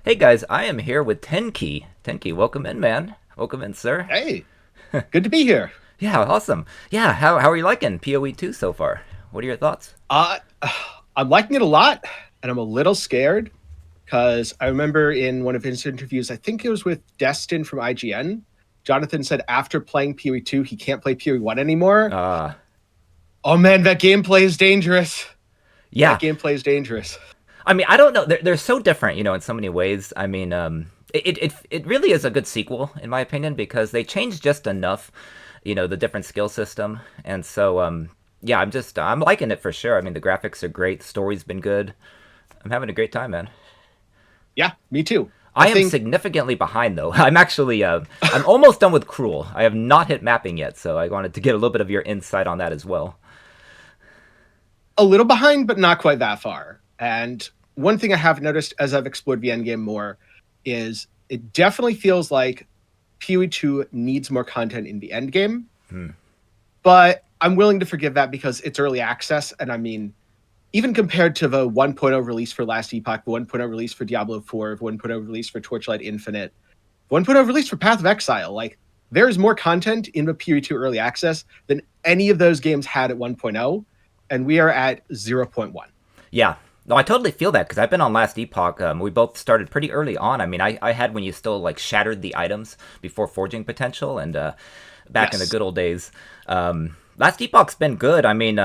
Hey guys, I am here with Tenki. Tenki, welcome in, man. Welcome in, sir. Hey, good to be here. Yeah, awesome. Yeah, how are you liking PoE 2 so far? What are your thoughts? Uh, I'm liking it a lot, and I'm a little scared because I remember in one of his interviews, I think it was with Destin from IGN, Jonathan said after playing PoE 2, he can't play PoE 1 anymore. Uh, Oh man, that gameplay is dangerous. That yeah. gameplay is dangerous. I mean, I don't know. They're so different, in so many ways. I mean, it really is a good sequel, in my opinion, because they changed just enough, the different skill system. And so, yeah, I'm liking it for sure. I mean, the graphics are great. The story's been good. I'm having a great time, man. Yeah, me too. I I am think significantly behind though. I'm almost done with Cruel. I have not hit mapping yet, so I wanted to get a little bit of your insight on that as well. a little behind, but not quite that far. And one thing I have noticed as I've explored the endgame more is it definitely feels like PoE 2 needs more content in the endgame. Hmm. But I'm willing to forgive that because it's early access. And I mean, even compared to the 1.0 release for Last Epoch, the 1.0 release for Diablo 4, the 1.0 release for Torchlight Infinite, 1.0 release for Path of Exile, like there's more content in the PoE 2 early access than any of those games had at 1.0. And we are at 0.1. Yeah. No, I totally feel that because I've been on Last Epoch. We both started pretty early on. I mean, I had when you still like shattered the items before forging potential, and back in the Yes. good old days. Last Epoch's been good. I mean,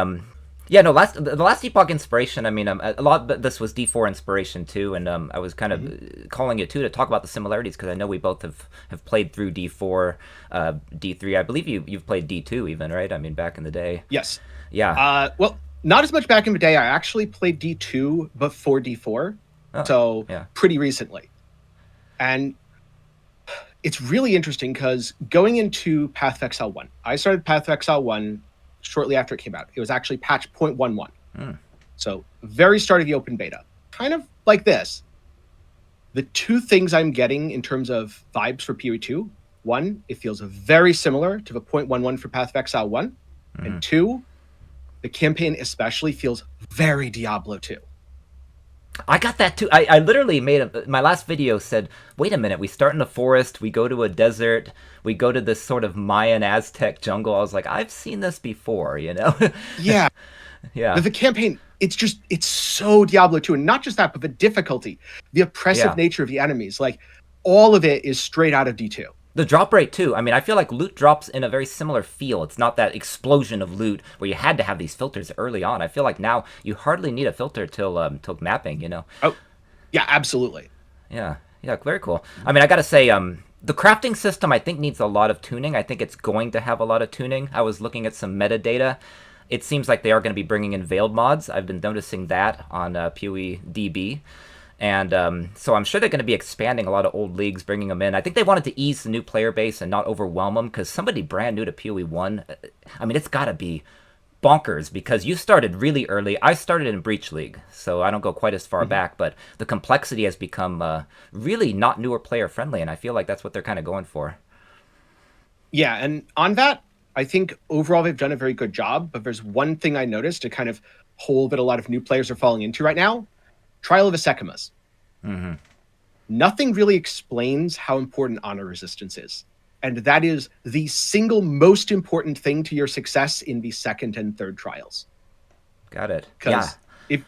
yeah, no, the Last Epoch inspiration. I mean, a lot of this was D4 inspiration too, and I was kind of calling it too to talk about the similarities because I know we both have played through D4, D3. I believe you've played D2 even, right? I mean, back in the day. Yes. Yeah. Well, not as much back in the day. I actually played D2 before D4. Oh, So yeah. pretty recently. And it's really interesting because going into Path of Exile 1, I started Path of Exile 1 shortly after it came out. It was actually patch 0.11. Mm. So very start of the open beta. Kind of like this. The two things I'm getting in terms of vibes for PoE 2, one, it feels very similar to the 0.11 for Path of Exile 1. Mm-hmm. And two, the campaign especially feels very Diablo 2. I got that too. I literally my last video said, wait a minute, we start in the forest, we go to a desert, we go to this sort of Mayan Aztec jungle. I was like, I've seen this before, you know? Yeah, Yeah. the campaign, it's so Diablo 2. And not just that, but the difficulty, the oppressive Yeah. nature of the enemies. Like, all of it is straight out of D2. The drop rate too. I mean, I feel like loot drops in a very similar feel. It's not that explosion of loot where you had to have these filters early on. I feel like now you hardly need a filter till mapping, you know? Oh, yeah, absolutely. Yeah, yeah, very cool. I mean, I gotta say, the crafting system I think needs a lot of tuning. I think it's going to have a lot of tuning. I was looking at some metadata. It seems like they are going to be bringing in veiled mods. I've been noticing that on PoE DB. And so I'm sure they're going to be expanding a lot of old leagues, bringing them in. I think they wanted to ease the new player base and not overwhelm them because somebody brand new to PoE 1, I mean, it's got to be bonkers because you started really early. I started in Breach League, so I don't go quite as far Mhm. back, but the complexity has become really not newer player friendly, and I feel like that's what they're kind of going for. Yeah, and on that, I think overall they've done a very good job. But there's one thing I noticed, a kind of hole that a lot of new players are falling into right now. Trial of the Sekimas. Hmm. Nothing really explains how important honor resistance is. And that is the single most important thing to your success in the second and third trials. Got it. Yeah. Because if,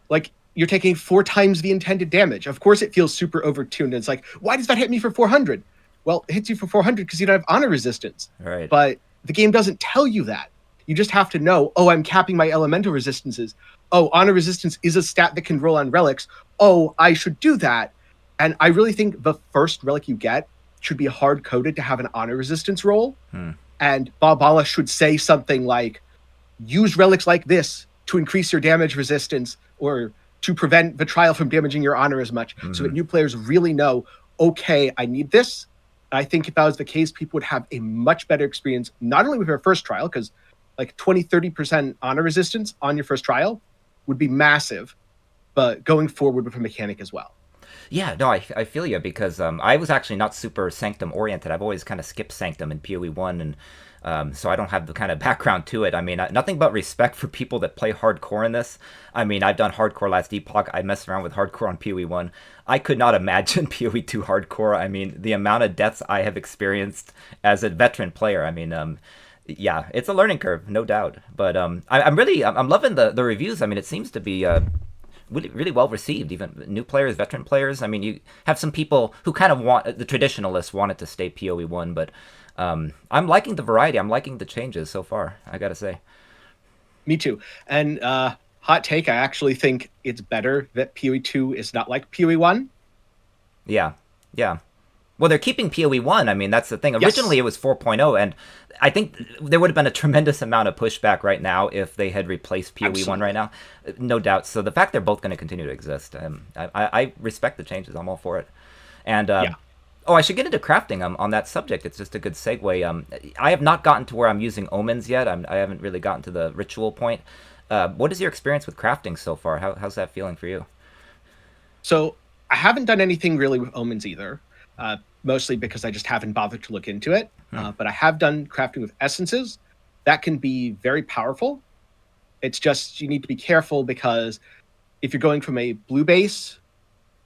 like, you're taking 4 times the intended damage, of course it feels super overtuned. It's like, why does that hit me for 400? Well, it hits you for 400 because you don't have honor resistance. Right. But the game doesn't tell you that. You just have to know, oh, I'm capping my elemental resistances. Oh, honor resistance is a stat that can roll on relics. Oh, I should do that. And I really think the first relic you get should be hard coded to have an honor resistance roll. Hmm. And Balbala should say something like, use relics like this to increase your damage resistance or to prevent the trial from damaging your honor as much, so that Hmm. new players really know, okay, I need this. I think if that was the case, people would have a much better experience, not only with their first trial, because like 20-30% honor resistance on your first trial would be massive, but going forward with a mechanic as well. Yeah, no, I feel you because I was actually not super Sanctum oriented. I've always kind of skipped Sanctum in PoE 1, and So I don't have the kind of background to it. I mean, nothing but respect for people that play hardcore in this. I mean, I've done hardcore last epoch. I messed around with hardcore on PoE 1. I could not imagine PoE 2 hardcore. I mean, the amount of deaths I have experienced as a veteran player. I mean, yeah, it's a learning curve, no doubt. But I'm loving the reviews. I mean, it seems to be really, really well received. Even new players, veteran players. I mean, you have some people who kind of want the traditionalists want it to stay PoE 1, but I'm liking the variety. I'm liking the changes so far, I gotta say. Me too. And hot take, I actually think it's better that PoE 2 is not like PoE 1. Yeah, yeah. Well, they're keeping PoE 1. I mean, that's the thing. Yes. Originally, it was 4.0, and I think there would have been a tremendous amount of pushback right now if they had replaced PoE 1 right now. No doubt. So the fact they're both going to continue to exist, I respect the changes. I'm all for it. And Yeah. oh, I should get into crafting on that subject. It's just a good segue. I have not gotten to where I'm using omens yet. I haven't really gotten to the ritual point. What is your experience with crafting so far? How's that feeling for you? So I haven't done anything really with omens either, mostly because I just haven't bothered to look into it. But I have done crafting with essences. That can be very powerful. It's just you need to be careful because if you're going from a blue base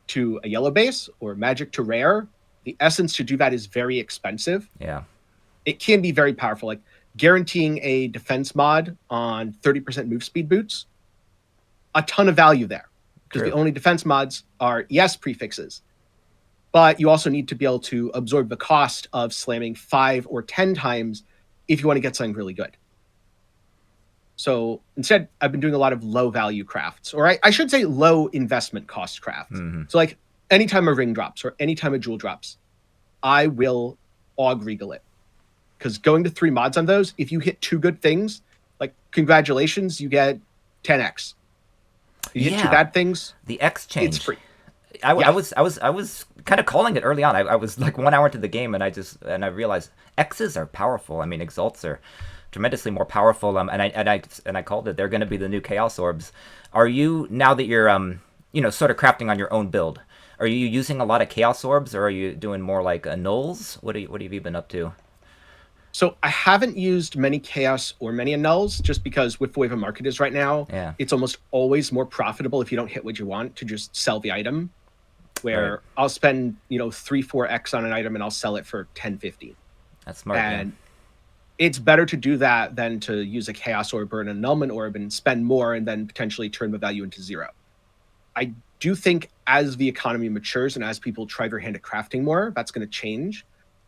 to a yellow base or magic to rare, the essence to do that is very expensive. Yeah. It can be very powerful, like guaranteeing a defense mod on 30% move speed boots. A ton of value there because the only defense mods are ES prefixes. But you also need to be able to absorb the cost of slamming 5 or 10 times if you want to get something really good. So instead, I've been doing a lot of low value crafts, or I should say low investment cost crafts. So like anytime a ring drops or anytime a jewel drops, I will aug regal it. Because going to 3 mods on those, if you hit 2 good things, like congratulations, you get 10x. If you hit 2 bad things, the X change. It's free. I was kind of calling it early on. I was like 1 hour into the game, and I realized X's are powerful. I mean, exalts are tremendously more powerful. And I called it. They're going to be the new Chaos Orbs. Are you, now that you're sort of crafting on your own build, are you using a lot of Chaos Orbs, or are you doing more like nulls? What have you been up to? So I haven't used many chaos or many annuls just because with the way the market is right now, it's almost always more profitable if you don't hit what you want to just sell the item. Where I'll spend 3-4x on an item and I'll sell it for 10-15. That's smart. And it's better to do that than to use a chaos orb or an annulment orb and spend more and then potentially turn the value into 0. I do think as the economy matures and as people try their hand at crafting more, that's going to change.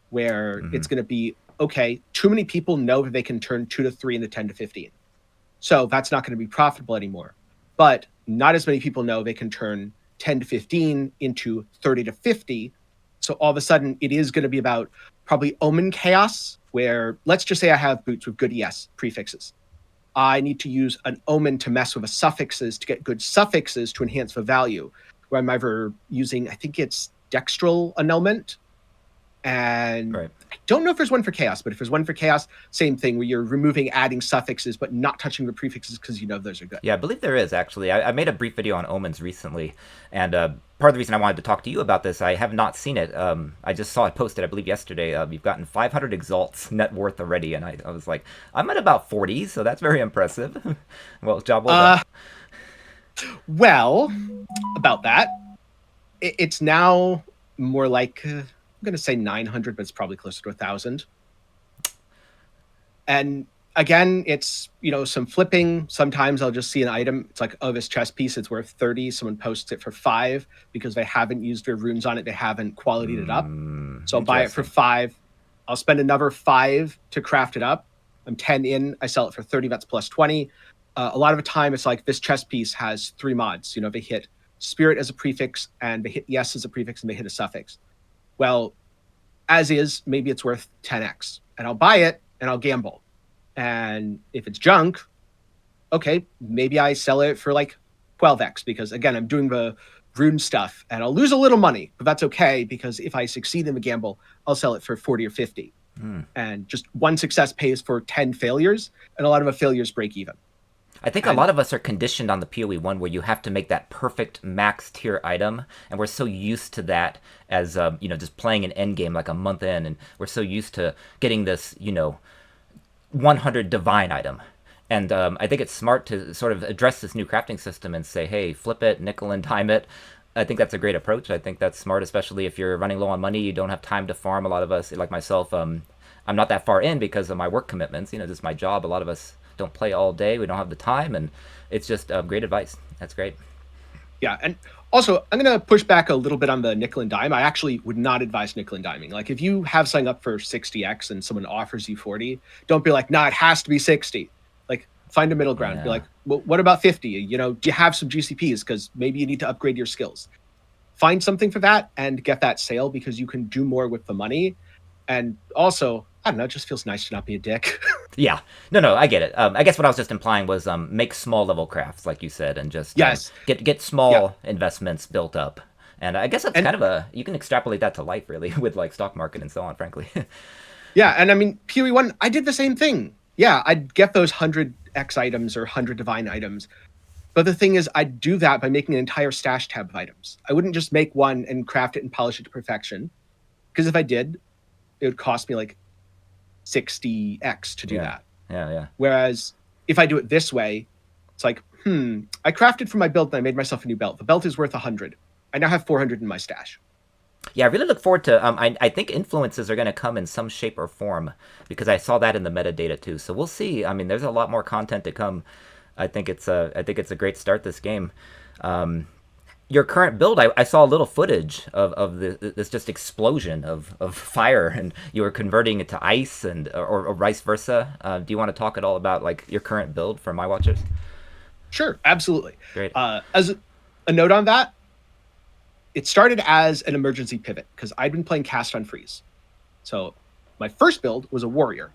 Where it's going to be, okay, too many people know that they can turn 2 to 3 into 10 to 15. So that's not going to be profitable anymore. But not as many people know they can turn 10 to 15 into 30 to 50. So all of a sudden it is going to be about probably omen chaos, where let's just say I have boots with good ES prefixes. I need to use an omen to mess with the suffixes to get good suffixes to enhance the value, where I'm either using, I think it's dextral annulment. And I don't know if there's one for chaos, but if there's one for chaos, same thing where you're removing, adding suffixes, but not touching the prefixes because you know those are good. Yeah, I believe there is, actually. I made a brief video on omens recently, and part of the reason I wanted to talk to you about this, I have not seen it. I just saw it posted, I believe, yesterday. You've gotten 500 exalts net worth already, and I was like, I'm at about 40, so that's very impressive. Well, job well done. Well, about that, it's now more like... I'm going to say 900, but it's probably closer to 1,000. And again, it's, some flipping. Sometimes I'll just see an item. It's like, oh, this chest piece, it's worth 30. Someone posts it for 5 because they haven't used their runes on it. They haven't qualitied it up. So I'll buy it for 5. I'll spend another 5 to craft it up. I'm 10 in. I sell it for 30. That's plus 20. A lot of the time, it's like this chest piece has 3 mods. They hit spirit as a prefix, and they hit yes as a prefix, and they hit a suffix. Well, as is, maybe it's worth 10x, and I'll buy it and I'll gamble. And if it's junk, okay, maybe I sell it for like 12x because again, I'm doing the rune stuff and I'll lose a little money, but that's okay because if I succeed in the gamble, I'll sell it for 40 or 50. And just one success pays for 10 failures, and a lot of the failures break even. I think a lot of us are conditioned on the PoE 1 where you have to make that perfect max tier item, and we're so used to that as, just playing an endgame like a month in, and we're so used to getting this, 100 divine item. And I think it's smart to sort of address this new crafting system and say, hey, flip it, nickel and dime it. I think that's a great approach. I think that's smart, especially if you're running low on money, you don't have time to farm. A lot of us, like myself, I'm not that far in because of my work commitments. This is my job. A lot of us don't play all day. We don't have the time, and it's just great advice. That's great. Yeah, and also I'm gonna push back a little bit on the nickel and dime. I actually would not advise nickel and diming. Like if you have something up for 60x and someone offers you 40, don't be like, nah, it has to be 60. Like find a middle ground. Yeah. Be like, well, what about 50? Do you have some GCPs? Because maybe you need to upgrade your skills. Find something for that and get that sale because you can do more with the money. And also, I don't know, it just feels nice to not be a dick. Yeah. No, I get it. I guess what I was just implying was make small level crafts, like you said, and just Yes. Get small investments built up. And I guess that's kind of you can extrapolate that to life, really, with like stock market and so on, frankly. Yeah, and I mean, POE 1, I did the same thing. Yeah, I'd get those 100x items or 100 divine items. But the thing is, I'd do that by making an entire stash tab of items. I wouldn't just make one and craft it and polish it to perfection. Because if I did, it would cost me like 60x to do that. Yeah. Whereas if I do it this way, it's like, I crafted for my belt and I made myself a new belt. The belt is worth 100. I now have 400 in my stash. Yeah, I really look forward to. I think influences are going to come in some shape or form because I saw that in the metadata too. So we'll see. I mean, there's a lot more content to come. I think it's a great start this game. Your current build, I saw a little footage of this just explosion of fire, and you were converting it to ice or vice versa. Do you want to talk at all about like your current build for my watchers? Sure, absolutely. Great. As a note on that, it started as an emergency pivot because I'd been playing Cast on Freeze. So my first build was a warrior,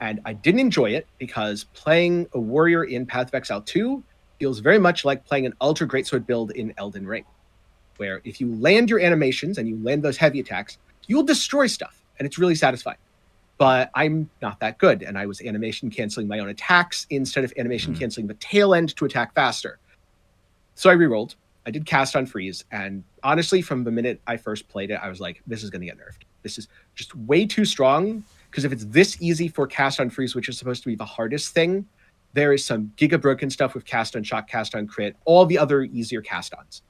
and I didn't enjoy it because playing a warrior in Path of Exile 2 feels very much like playing an Ultra Greatsword build in Elden Ring, where if you land your animations and you land those heavy attacks, you'll destroy stuff, and it's really satisfying. But I'm not that good, and I was animation canceling my own attacks instead of animation canceling the tail end to attack faster. So I rerolled. I did Cast on Freeze, and honestly, from the minute I first played it, I was like, this is going to get nerfed. This is just way too strong, because if it's this easy for Cast on Freeze, which is supposed to be the hardest thing, there is some giga broken stuff with Cast on Shock, Cast on Crit, all the other easier cast-ons.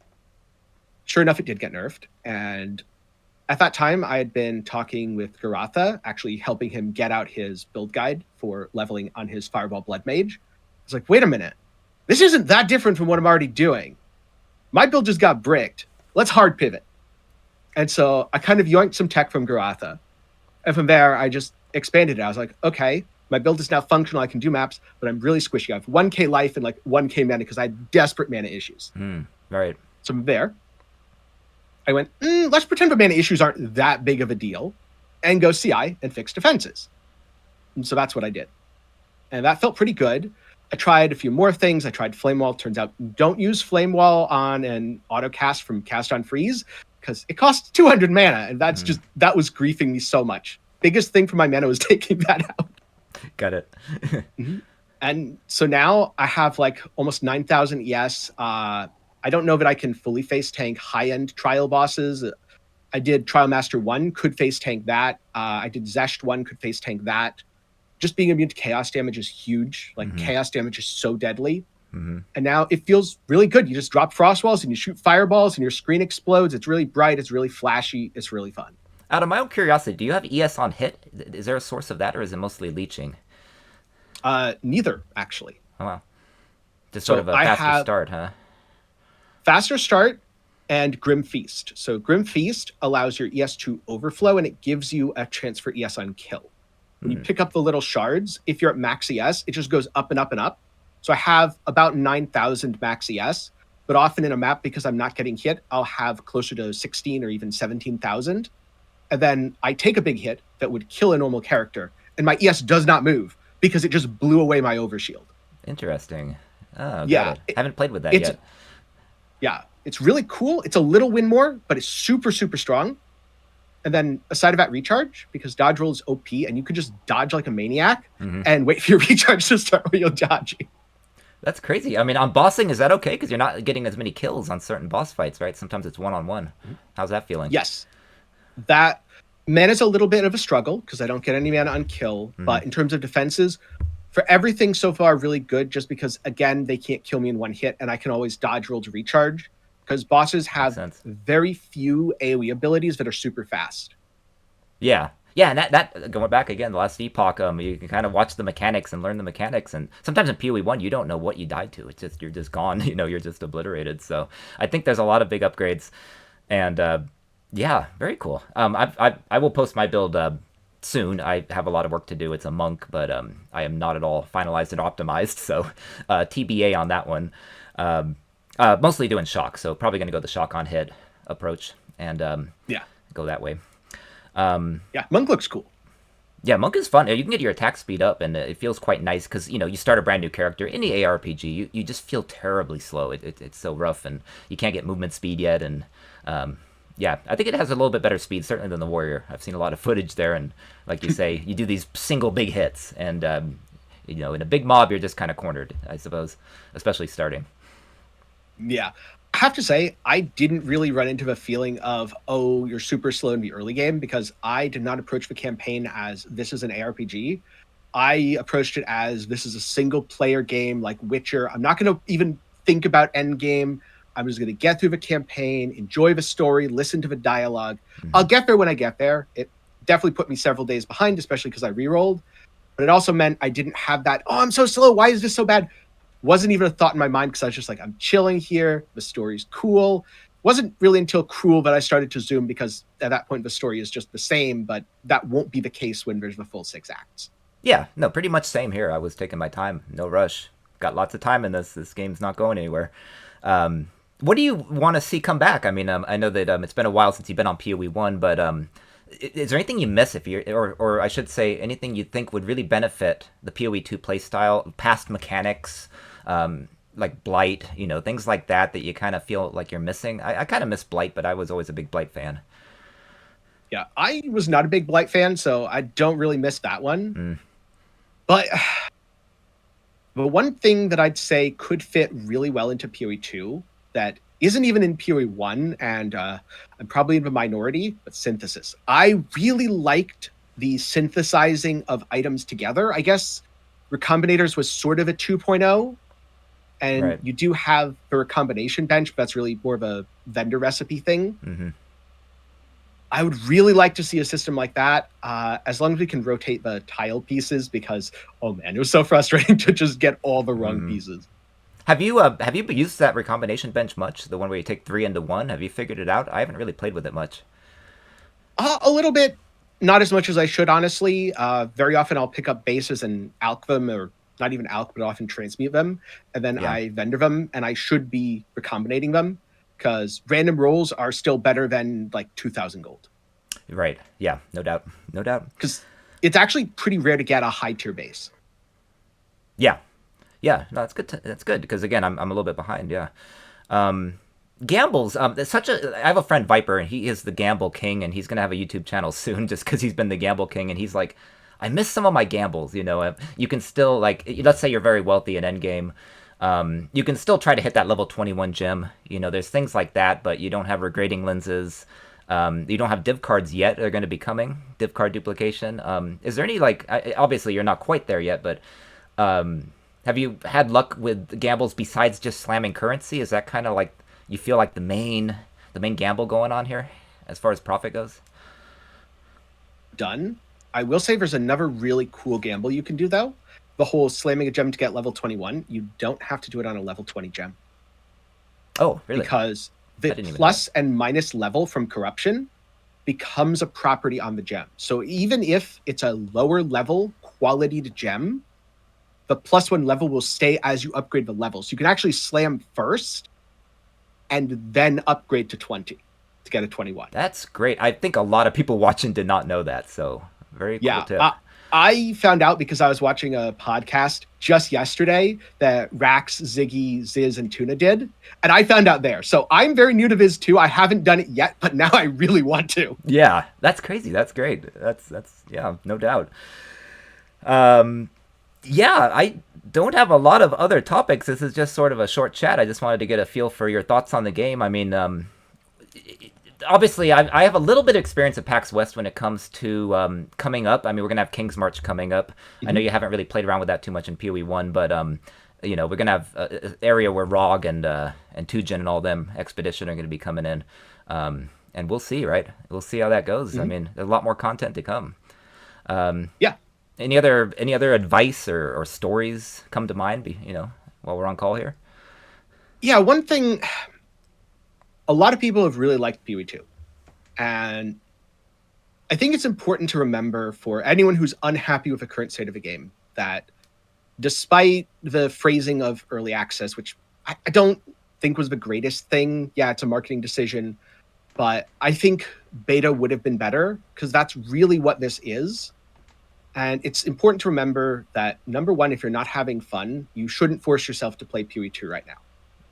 Sure enough, it did get nerfed, and at that time, I had been talking with Garatha, actually helping him get out his build guide for leveling on his Fireball Blood Mage. I was like, wait a minute. This isn't that different from what I'm already doing. My build just got bricked. Let's hard pivot. And so I kind of yoinked some tech from Garatha. And from there, I just expanded it. I was like, okay, my build is now functional. I can do maps, but I'm really squishy. I have 1k life and like 1k mana because I had desperate mana issues. Right. So from there, I went, let's pretend the mana issues aren't that big of a deal and go CI and fix defenses. And so that's what I did. And that felt pretty good. I tried a few more things. I tried Flame Wall. Turns out don't use Flame Wall on an auto cast from Cast on Freeze because it costs 200 mana. And that's that was griefing me so much. Biggest thing for my mana was taking that out. Got it. And so now I have like almost 9,000 ES. I don't know that I can fully face tank high-end trial bosses. I did Trial Master 1, could face tank that. I did Zesht 1, could face tank that. Just being immune to chaos damage is huge. Like chaos damage is so deadly. And now it feels really good. You just drop frost walls and you shoot fireballs and your screen explodes. It's really bright. It's really flashy. It's really fun. Out of my own curiosity, do you have ES on hit? Is there a source of that, or is it mostly leeching? Neither, actually. Oh, wow. Just sort of a faster start, huh? Faster start and Grim Feast. So Grim Feast allows your ES to overflow and it gives you a chance for ES on kill. When you pick up the little shards, if you're at max ES, it just goes up and up and up. So I have about 9,000 max ES, but often in a map, because I'm not getting hit, I'll have closer to 16 or even 17,000. And then I take a big hit that would kill a normal character, and my ES does not move because it just blew away my overshield. Interesting. Oh, yeah. Haven't played with that yet. Yeah, it's really cool. It's a little win more, but it's super, super strong. And then aside of that, recharge, because dodge roll is OP, and you could just dodge like a maniac and wait for your recharge to start while you're dodging. That's crazy. I mean, on bossing, is that okay? Because you're not getting as many kills on certain boss fights, right? Sometimes it's one-on-one. How's that feeling? Yes. That Mana's a little bit of a struggle because I don't get any mana on kill. But in terms of defenses, for everything so far, really good. Just because again, they can't kill me in one hit, and I can always dodge roll to recharge. Because bosses have very few AoE abilities that are super fast. Yeah. Yeah, and that going back again, the last epoch, you can kind of watch the mechanics and learn the mechanics, and sometimes in PoE 1 you don't know what you died to. It's just you're just gone, you're just obliterated. So I think there's a lot of big upgrades, and yeah, very cool. I will post my build soon. I have a lot of work to do. It's a monk, but I am not at all finalized and optimized, so TBA on that one. Mostly doing shock, so probably going to go the shock on hit approach and go that way. Yeah, monk looks cool. Yeah, monk is fun. You can get your attack speed up, and it feels quite nice because you start a brand new character. In the ARPG, you just feel terribly slow. It's so rough, and you can't get movement speed yet. And yeah, I think it has a little bit better speed certainly than the warrior. I've seen a lot of footage there, and like you say, you do these single big hits, and in a big mob, you're just kind of cornered, I suppose, especially starting. Yeah. I have to say, I didn't really run into the feeling of, oh, you're super slow in the early game, because I did not approach the campaign as this is an ARPG. I approached it as this is a single player game like Witcher. I'm not going to even think about endgame. I'm just going to get through the campaign, enjoy the story, listen to the dialogue. I'll get there when I get there. It definitely put me several days behind, especially because I rerolled. But it also meant I didn't have that, oh, I'm so slow. Why is this so bad? Wasn't even a thought in my mind because I was just like, I'm chilling here. The story's cool. Wasn't really until Cruel that I started to zoom, because at that point the story is just the same, but that won't be the case when there's the full 6 acts. Yeah, no, pretty much same here. I was taking my time. No rush. Got lots of time in this. This game's not going anywhere. What do you want to see come back? I mean, I know that it's been a while since you've been on PoE 1, but is there anything you miss if you're, or I should say, anything you think would really benefit the PoE 2 playstyle, past mechanics, like Blight, things like that you kind of feel like you're missing? I kind of miss Blight, but I was always a big Blight fan. Yeah, I was not a big Blight fan, so I don't really miss that one. But the one thing that I'd say could fit really well into PoE 2 that isn't even in PoE 1, and I'm probably in the minority, but synthesis. I really liked the synthesizing of items together. I guess Recombinators was sort of a 2.0, and right. You do have the recombination bench, but that's really more of a vendor recipe thing. I would really like to see a system like that, as long as we can rotate the tile pieces, because, oh man, it was so frustrating to just get all the wrong pieces. Have you used that recombination bench much? The one where you take 3 into 1? Have you figured it out? I haven't really played with it much. A little bit. Not as much as I should, honestly. Very often I'll pick up bases and alch them, or not even alch, but often transmute them. And then I vendor them, and I should be recombinating them, because random rolls are still better than like 2,000 gold. Right. Yeah, no doubt. No doubt. Because it's actually pretty rare to get a high tier base. Yeah. Yeah, no, that's good. That's good, because again, I'm a little bit behind. Yeah, gambles. It's such a. I have a friend Viper, and he is the gamble king, and he's gonna have a YouTube channel soon, just because he's been the gamble king, and he's like, I miss some of my gambles. You can still, like, let's say you're very wealthy in endgame, you can still try to hit that level 21 gem. There's things like that, but you don't have regrading lenses. You don't have div cards yet. They're going to be coming. Div card duplication. Is there any, like, obviously you're not quite there yet, but have you had luck with gambles besides just slamming currency? Is that kind of like, you feel like the main gamble going on here as far as profit goes? Done. I will say there's another really cool gamble you can do, though. The whole slamming a gem to get level 21. You don't have to do it on a level 20 gem. Oh, really? Because the plus and minus level from corruption becomes a property on the gem. So even if it's a lower level quality to gem, the +1 level will stay as you upgrade the level. So you can actually slam first and then upgrade to 20 to get a 21. That's great. I think a lot of people watching did not know that. So very cool tip. I found out because I was watching a podcast just yesterday that Rax, Ziggy, Ziz, and Tuna did. And I found out there. So I'm very new to Viz too. I haven't done it yet, but now I really want to. Yeah, that's crazy. That's great. That's yeah, no doubt. Yeah, I don't have a lot of other topics. This is just sort of a short chat. I just wanted to get a feel for your thoughts on the game. I mean, obviously, I have a little bit of experience at PAX West when it comes to coming up. I mean, we're gonna have King's March coming up. I know Mhm. you haven't really played around with that too much in PoE 1, but we're gonna have an area where ROG and Tujin and all them expedition are gonna be coming in, and we'll see, right? We'll see how that goes. I Mhm. mean, there's a lot more content to come. Yeah. Any other advice or stories come to mind? While we're on call here. Yeah, one thing, a lot of people have really liked PoE 2. And I think it's important to remember for anyone who's unhappy with the current state of the game that despite the phrasing of early access, which I don't think was the greatest thing, yeah, it's a marketing decision, but I think beta would have been better because that's really what this is. And it's important to remember that number one, if you're not having fun, you shouldn't force yourself to play PoE 2 right now.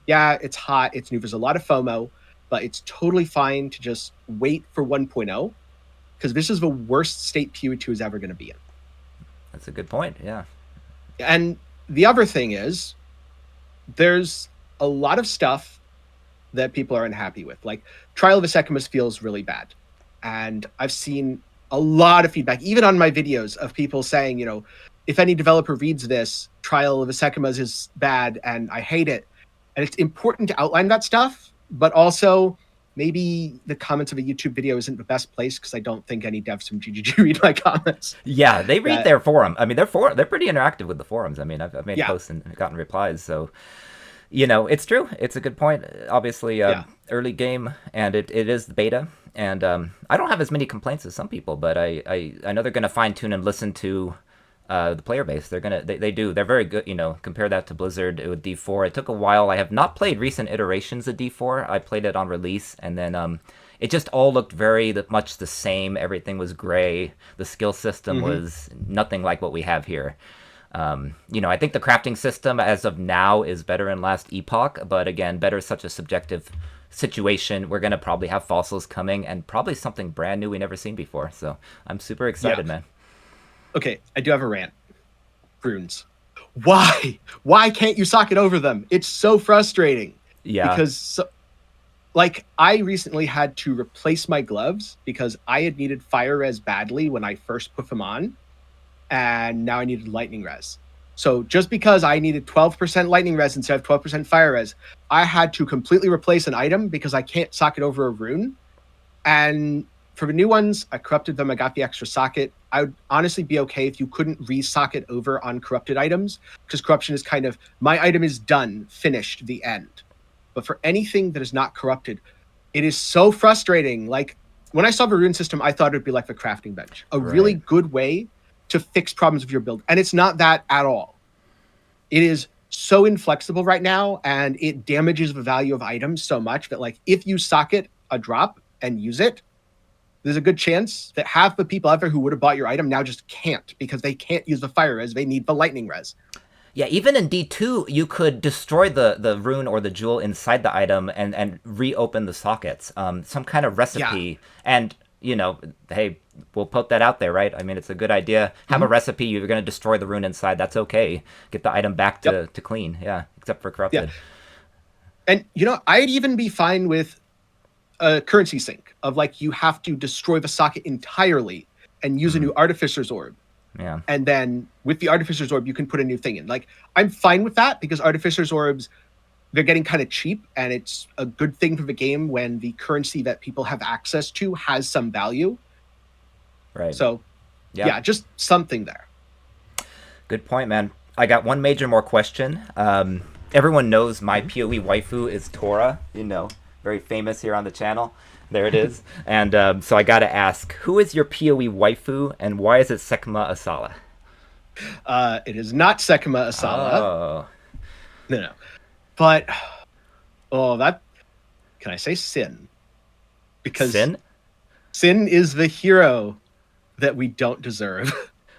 Yeah, it's hot, it's new, there's a lot of FOMO, but it's totally fine to just wait for 1.0 because this is the worst state PoE 2 is ever going to be in. That's a good point. Yeah. And the other thing is, there's a lot of stuff that people are unhappy with. Like Trial of the Secumus feels really bad. And I've seen a lot of feedback, even on my videos, of people saying, if any developer reads this, Trial of the Secumus is bad and I hate it. And it's important to outline that stuff, but also maybe the comments of a YouTube video isn't the best place because I don't think any devs from GGG read my comments. Yeah, they read That their forum. I mean, they're pretty interactive with the forums. I mean, I've made yeah, posts and gotten replies, so it's true. It's a good point. Obviously, yeah. early game, and it is the beta, and I don't have as many complaints as some people, but I know they're gonna fine tune and listen to the player base. They do. They're very good. Compare that to Blizzard with D4. It took a while. I have not played recent iterations of D4. I played it on release, and then it just all looked very much the same. Everything was gray. The skill system Hmm. was nothing like what we have here. I think the crafting system as of now is better in Last Epoch, but again, better is such a subjective situation. We're gonna probably have fossils coming and probably something brand new we never seen before. So I'm super Yeah. excited, man. Okay, I do have a rant. Runes. Why? Why can't you socket over them? It's so frustrating. Yeah. Because like I recently had to replace my gloves because I had needed fire res badly when I first put them on, and now I needed lightning res. So just because I needed 12% lightning res instead of 12% fire res, I had to completely replace an item because I can't socket over a rune. And for the new ones, I corrupted them. I got the extra socket. I would honestly be okay if you couldn't re-socket over on corrupted items, because corruption is kind of, my item is done, finished, the end. But for anything that is not corrupted, it is so frustrating. Like, when I saw the rune system, I thought it would be like the crafting bench, a really Right. good way to fix problems with your build. And it's not that at all. It is so inflexible right now, and it damages the value of items so much that, like, if you socket a drop and use it, there's a good chance that half the people out there who would have bought your item now just can't because they can't use the fire res. They need the lightning res. Yeah, even in D2, you could destroy the rune or the jewel inside the item and reopen the sockets. Some kind of Yeah. recipe. And, hey, we'll put that out there, right? I mean, it's a good idea. Have a Mhm. recipe. You're going to destroy the rune inside. That's okay. Get the item back Yep. to clean. Yeah, except for Yeah. corrupted. And, I'd even be fine with a currency sync of like you have to destroy the socket entirely and use a new Artificer's Orb. Yeah. And then with the Artificer's Orb, you can put a new thing in. Like, I'm fine with that because Artificer's Orbs, they're getting kind of cheap, and it's a good thing for the game when the currency that people have access to has some value. Right. So, Yeah. yeah, just something there. Good point, man. I got one major more question. Everyone knows my PoE waifu is Tora, very famous here on the channel. There it is. And so I got to ask, who is your PoE waifu and why is it Sekima Asala? It is not Sekima Asala. Oh. No. But, that, can I say Sin? Because Sin? Sin is the hero that we don't deserve.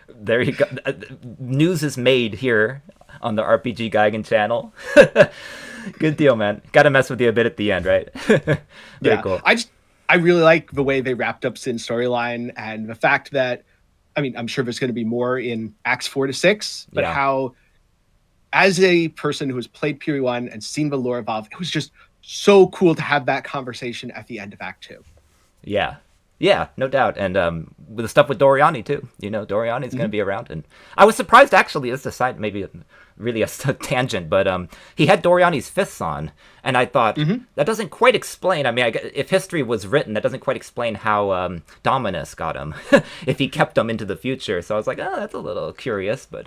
There you go. News is made here on the RPG channel. Good deal, man. Got to mess with you a bit at the end, right? Very cool. I really like the way they wrapped up Sin's storyline and the fact that, I mean, I'm sure there's going to be more in Acts 4 to 6, but Yeah. how, as a person who has played PoE 1 and seen the lore evolve, it was just so cool to have that conversation at the end of Act 2. Yeah. Yeah, no doubt. And with the stuff with Doriani, too. Doriani's going to be around. And I was surprised, actually, this is a side, maybe really a tangent, but he had Doriani's fists on. And I thought, that doesn't quite explain. I mean, if history was written, that doesn't quite explain how Dominus got him, if he kept them into the future. So I was like, oh, that's a little curious, but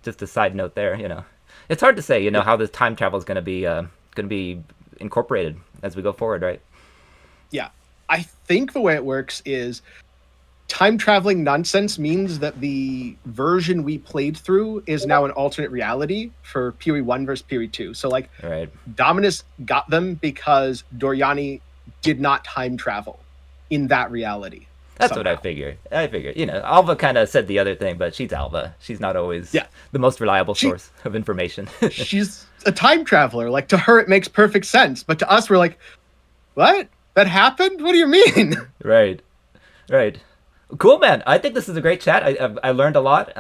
just a side note there. It's hard to say, how the time travel is going to be incorporated as we go forward, right? Yeah. I think the way it works is time traveling nonsense means that the version we played through is now an alternate reality for POE 1 versus POE 2. So, like, Right. Dominus got them because Doriani did not time travel in that reality. That's somehow. what I figured. Alva kind of said the other thing, but she's Alva. She's not always the most reliable source of information. She's a time traveler. Like, to her, it makes perfect sense. But to us, we're like, what? That happened? What do you mean? Right. Cool, man. I think this is a great chat. I learned a lot.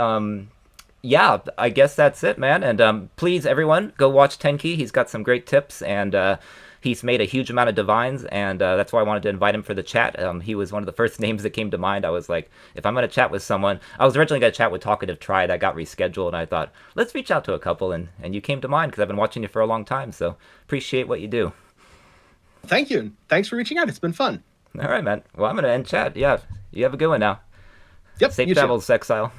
Yeah, I guess that's it, man. And please, everyone, go watch Tenkiei. He's got some great tips, and he's made a huge amount of divines, and that's why I wanted to invite him for the chat. He was one of the first names that came to mind. I was like, if I'm going to chat with someone, I was originally going to chat with Talkative Tri. That got rescheduled, and I thought, let's reach out to a couple, and you came to mind because I've been watching you for a long time, so appreciate what you do. Thank you. Thanks for reaching out. It's been fun. All right, man. Well, I'm going to end chat. Yeah, you have a good one now. Yep. Safe travels, Exile.